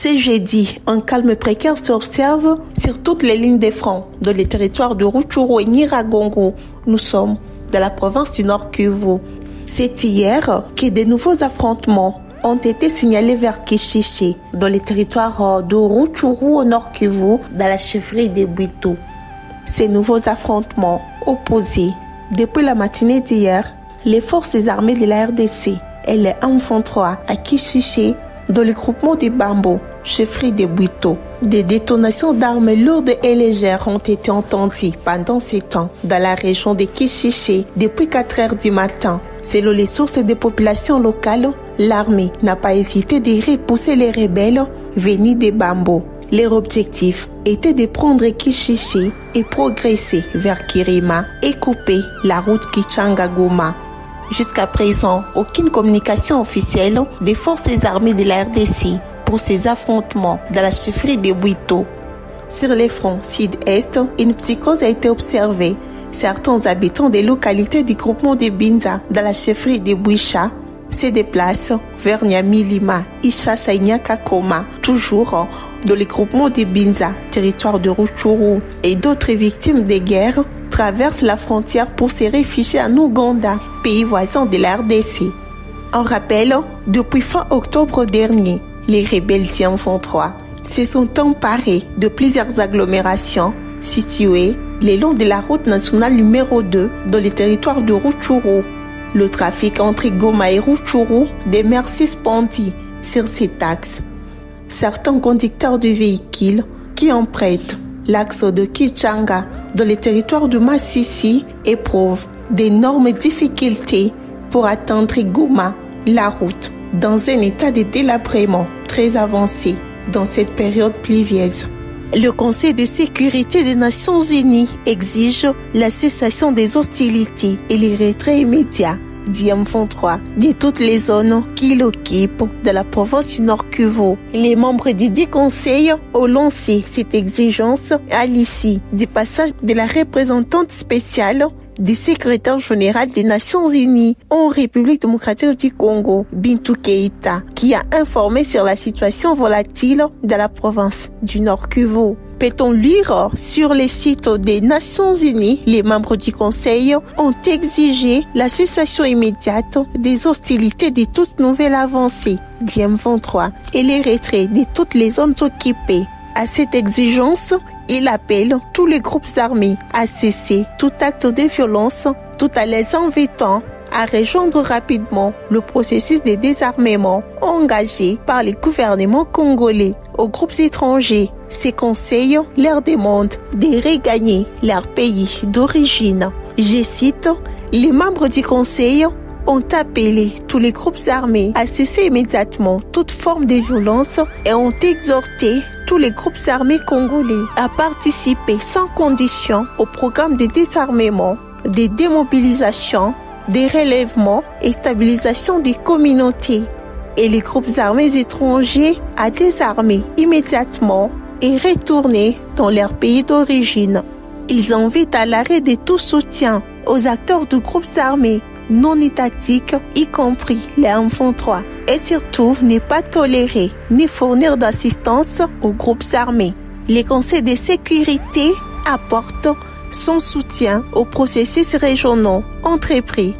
Ce jeudi, un calme précaire s'observe sur toutes les lignes de front de les territoires de Rutshuru et Nyiragongo. Nous sommes dans la province du Nord Kivu. C'est hier que de nouveaux affrontements ont été signalés vers Kishishi, dans les territoires de Rutshuru au Nord Kivu, dans la chefferie de Bwito. Ces nouveaux affrontements opposés depuis la matinée d'hier, les forces armées de la RDC et les M23 à Kishishi, dans le groupement de Bambo, chefferie de Bwito. Des détonations d'armes lourdes et légères ont été entendues pendant ces temps dans la région de Kishishi depuis 4 heures du matin. Selon les sources des populations locales, l'armée n'a pas hésité de repousser les rebelles venus de Bambo. Leur objectif était de prendre Kishishi et progresser vers Kirima et couper la route Kichanga-Goma. Jusqu'à présent, aucune communication officielle des forces armées de la RDC pour ces affrontements dans la chefferie de Bwito. Sur les fronts sud-est, une psychose a été observée. Certains habitants des localités du groupement de Binza dans la chefferie de Bwisha se déplacent vers Nyamilima, Ishasha et Nyakakoma, toujours dans le groupement de Binza, territoire de Rutshuru, et d'autres victimes de guerre traversent la frontière pour se réfugier en Ouganda, pays voisin de la RDC. En rappel, depuis fin octobre dernier, les rebelles M23 se sont emparés de plusieurs agglomérations situées le long de la route nationale numéro 2 dans le territoire de Rutshuru. Le trafic entre Goma et Rutshuru demeure suspendu sur cet axe. Certains conducteurs de véhicules qui empruntent l'axe de Kichanga dans le territoire de Masisi éprouvent d'énormes difficultés pour atteindre Goma, la route, dans un état de délabrement très avancé dans cette période pluvieuse. Le Conseil de sécurité des Nations Unies exige la cessation des hostilités et le retrait immédiat du M23 de toutes les zones qu'il occupe de la province du Nord Kivu. Les membres du dit Conseil ont lancé cette exigence à l'issue du passage de la représentante spéciale du secrétaire général des Nations Unies en République démocratique du Congo, Bintou Keïta, qui a informé sur la situation volatile de la province du Nord Kivu. Peut-on lire sur les sites des Nations Unies, les membres du Conseil ont exigé la cessation immédiate des hostilités de toute nouvelle avancée du M23 et le retrait de toutes les zones occupées. À cette exigence, il appelle tous les groupes armés à cesser tout acte de violence tout en les invitant à rejoindre rapidement le processus de désarmement engagé par les gouvernements congolais. Aux groupes étrangers, ces conseils leur demandent de regagner leur pays d'origine. Je cite, les membres du Conseil ont appelé tous les groupes armés à cesser immédiatement toute forme de violence et ont exhorté tous les groupes armés congolais à participer sans condition au programme de désarmement, de démobilisation, de relèvement et stabilisation des communautés, et les groupes armés étrangers à désarmer immédiatement et retourner dans leur pays d'origine. Ils invitent à l'arrêt de tout soutien aux acteurs de groupes armés non étatiques, y compris les M23, et surtout ne pas tolérer ni fournir d'assistance aux groupes armés. Les conseils de sécurité apportent son soutien aux processus régionaux entrepris.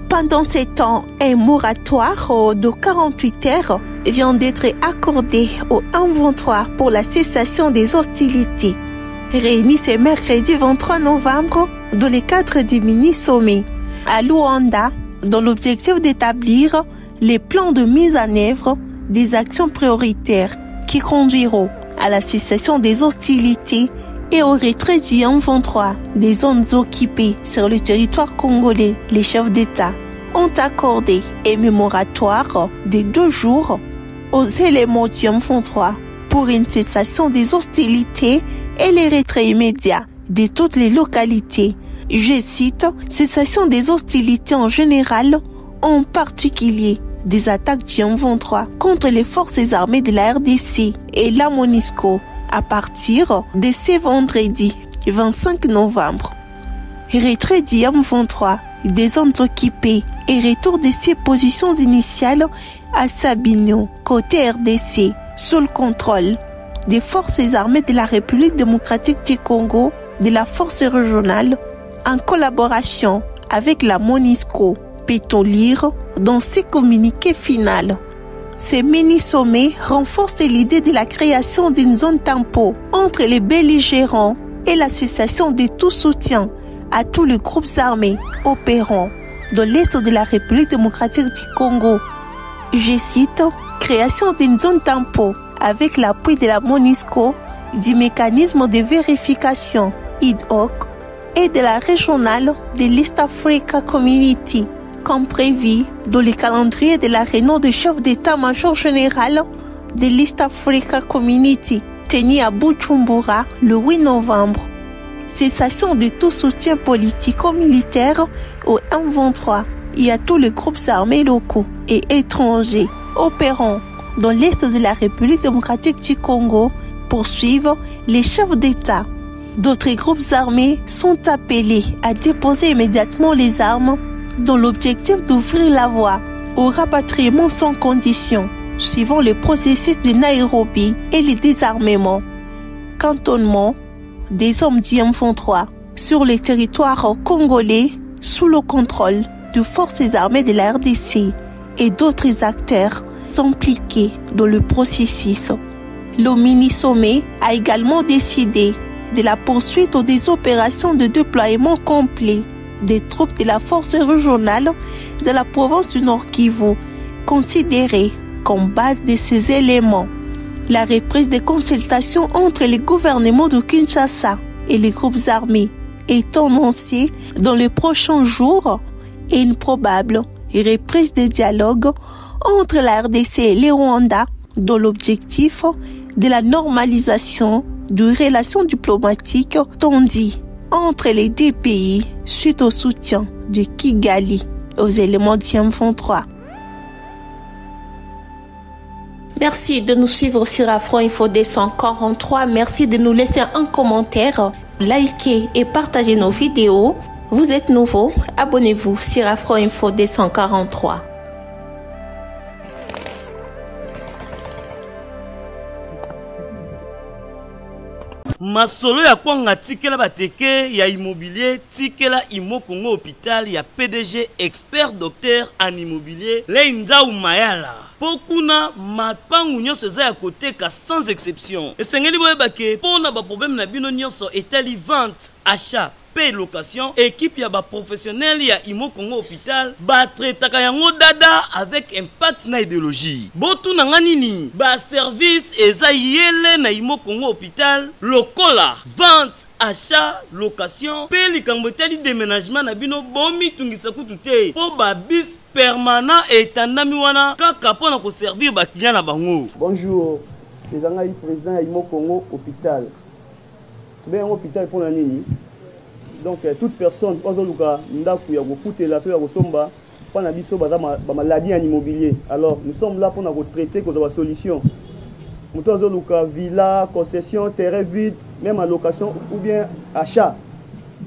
Pendant ces temps, un moratoire de 48 heures vient d'être accordé au M23 pour la cessation des hostilités. Réunis ce mercredi 23 novembre dans le cadre du mini-sommet à Luanda, dans l'objectif d'établir les plans de mise en œuvre des actions prioritaires qui conduiront à la cessation des hostilités et au retrait du M23 des zones occupées sur le territoire congolais. Les chefs d'État ont accordé un moratoire de 2 jours aux éléments du M23 pour une cessation des hostilités et le retrait immédiat de toutes les localités. Je cite, cessation des hostilités en général, en particulier des attaques du M23 contre les forces armées de la RDC et la MONUSCO à partir de ce vendredi 25 novembre. Retrait du M23 des zones occupées et retour de ses positions initiales à Sabinyo, côté RDC, sous le contrôle des forces armées de la République démocratique du Congo, de la force régionale, en collaboration avec la MONUSCO, peut-on lire dans ses communiqués finaux. Ces mini-sommets renforcent l'idée de la création d'une zone tampon entre les belligérants et la cessation de tout soutien à tous les groupes armés opérant dans l'est de la République démocratique du Congo. Je cite, création d'une zone tampon avec l'appui de la MONUSCO, du mécanisme de vérification IDHOC et de la régionale de l'East Africa Community, comme prévu dans le calendrier de la réunion du chef d'état-major général de l'East Africa Community, tenue à Bujumbura le 8 novembre. Cessation de tout soutien politico-militaire au M23 et à tous les groupes armés locaux et étrangers opérant dans l'est de la République démocratique du Congo, poursuivent les chefs d'État. D'autres groupes armés sont appelés à déposer immédiatement les armes dans l'objectif d'ouvrir la voie au rapatriement sans condition, suivant le processus de Nairobi et le désarmement. Cantonnement des hommes du M23 sur les territoires congolais sous le contrôle de forces armées de la RDC et d'autres acteurs impliqués dans le processus. Le mini-sommet a également décidé de la poursuite des opérations de déploiement complet des troupes de la force régionale de la province du Nord Kivu, considérée comme base de ces éléments. La reprise des consultations entre les gouvernements de Kinshasa et les groupes armés est annoncée dans les prochains jours et une probable reprise des dialogues entre la RDC et le Rwanda dans l'objectif de la normalisation de relations diplomatiques tendues entre les deux pays suite au soutien de Kigali aux éléments du M23. Merci de nous suivre sur Afro Info 243. Merci de nous laisser un commentaire, liker et partager nos vidéos. Vous êtes nouveau, abonnez-vous sur Afro Info 243. Masolo ya kwanga tikela bateke ya immobilier tikela Imo Congo hôpital ya PDG expert docteur en immobilier Leinzau Mayala. Pokuna mapangu nyonso za ya koteka sans exception. Esengeli boyebake pona ba problème na bino nyonso etali vente, achat, paie location, équipe ya ba professionnel ya Imo Congo hôpital ba traitaka yango dada avec impact na idéologie. Botu na nganini ba service eza yele na Imo Congo hôpital lokola vente, achat, location, paie likambo etali déménagement na bino bomi tungisa kutu te po ba bis permanent etandami wana kaka pona ko servir ba client na bango. Bonjour, les angai président ya Imo Congo hôpital. Tube yango hôpital pona nini? Donc toute personne ozoluka ndaku ya kofutela to ya kosomba pana biso baza ba maladie en immobilier. Alors nous sommes là pour na traiter cause ba solution. Muto ozoluka villa, concession, terrain vide, même en location ou bien achat.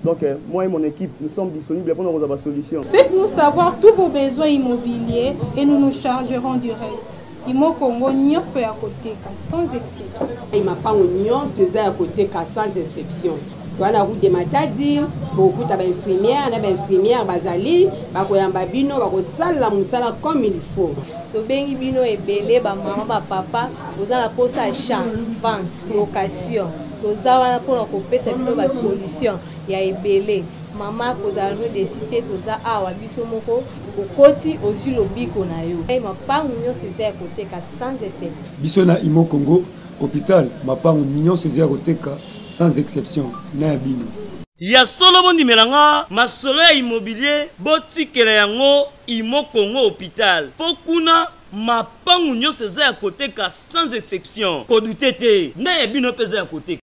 Donc moi et mon équipe nous sommes disponibles pour nous avoir solution. Faites-nous savoir tous vos besoins immobiliers et nous nous chargerons du reste. Imo Congo nyonso ya koteka sans exception. Mapango nyonso eza ya koteka sans exception. Wana route de Matadi, beaucoup d'infirmières, d'infirmières bazali, bakoyamba bino, bakosala musala comme il faut. To bengi bino ebele ba maman ba papa, ozala posa achat, vente, location. Toza wana pona kopesa bino ba solution ya ebele. Mama kozala no de cité toza awa biso moko okoti ozu lobiko na yo. Mapangu nyonso eza ya koteka sans exception. Biso na Imo Congo hôpital, mapangu nyonso eza ya koteka sans exception na bino. Ya solo bondi melanga masolo ya immobilier botikela yango Imo Congo hôpital. Pokuna mapangu nyonso eza ya koteka sans exception. Kodutete na ya bino peza ya koteka.